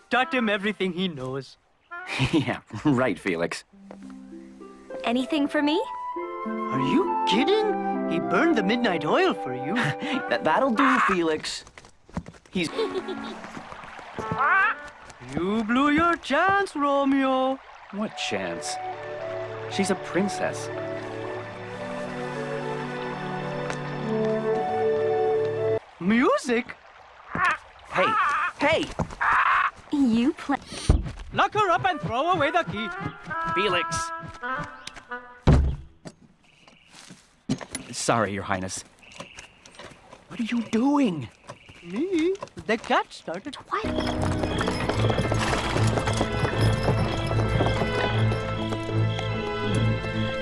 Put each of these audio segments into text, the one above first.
taught him everything he knows. Yeah, right, Felix. Anything for me? Are you kidding? He burned the midnight oil for you. That'll do, Felix. He's... You blew your chance, Romeo. What chance? She's a princess. Music? Hey, hey! You play. Lock her up and throw away the key. Felix! Sorry, Your Highness. What are you doing? Me? The cat started. What?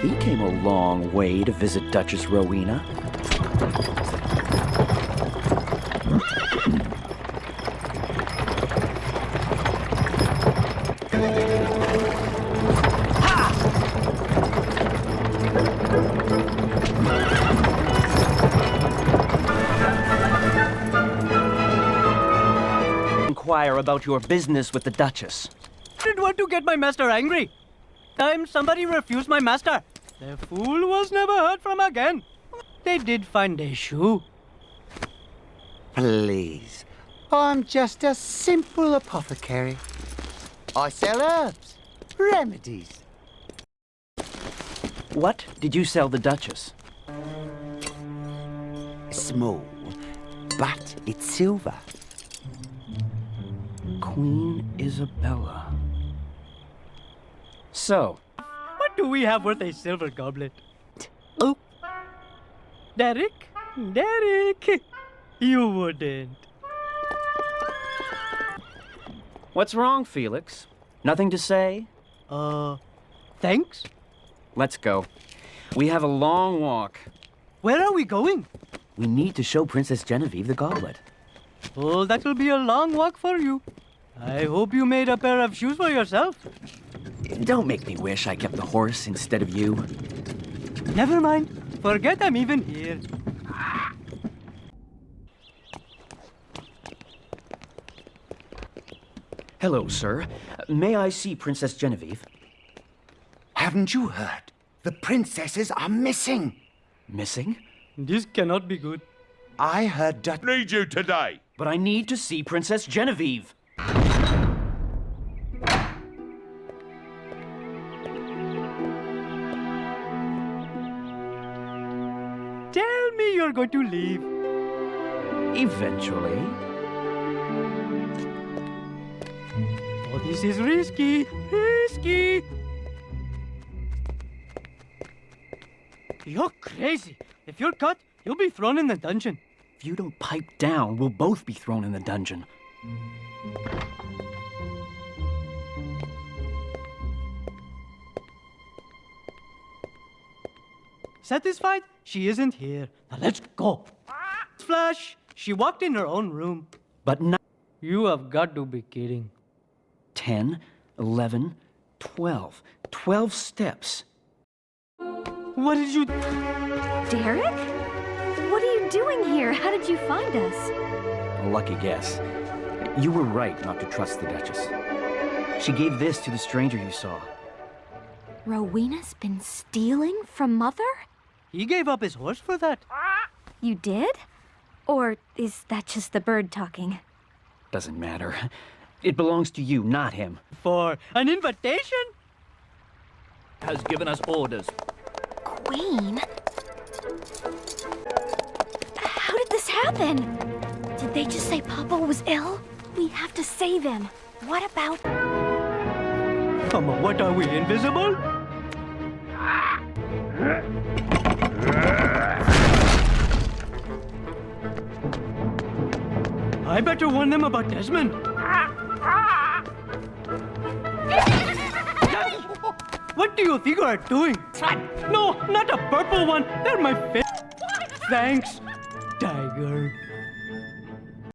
He came a long way to visit Duchess Rowena. Inquire about your business with the Duchess. Didn't want to get my master angry. Time somebody refused my master. The fool was never heard from again. They did find a shoe. Please, I'm just a simple apothecary. I sell herbs, remedies. What did you sell the Duchess? Small, but it's silver. Queen Isabella. So, What do we have worth a silver goblet? Oh. Derek? Derek! You wouldn't. what's wrong, Felix? Nothing to say? Thanks? Let's go. We have a long walk. Where are we going? We need to show Princess Genevieve the goblet. Oh, that'll be a long walk for you. I hope you made a pair of shoes for yourself. Don't make me wish I kept the horse instead of you. Never mind. Forget I'm even here. Hello, sir. May I see Princess Genevieve? Haven't you heard? The princesses are missing. Missing? This cannot be good. I heard Need you today. But I need to see Princess Genevieve. Tell me you're going to leave. Eventually. Oh, this is risky. Risky. You're crazy. If you're caught, you'll be thrown in the dungeon. If you don't pipe down, we'll both be thrown in the dungeon. Satisfied? She isn't here. Now let's go. Flash, she walked in her own room. But not You have got to be kidding. 10, 11, 12. 12 steps. What did you... Derek? What are you doing here? How did you find us? A lucky guess. You were right not to trust the Duchess. She gave this to the stranger you saw. Rowena's been stealing from Mother? He gave up his horse for that. You did? Or is that just the bird talking? Doesn't matter. It belongs to you, not him. For an invitation? Has given us orders. Queen? How did this happen? Did they just say Papa was ill? We have to save him. What about... Come on, what are we, invisible? I better warn them about Desmond. What do you think you are doing? No, not a purple one. They're my favorite. Thanks, Tiger.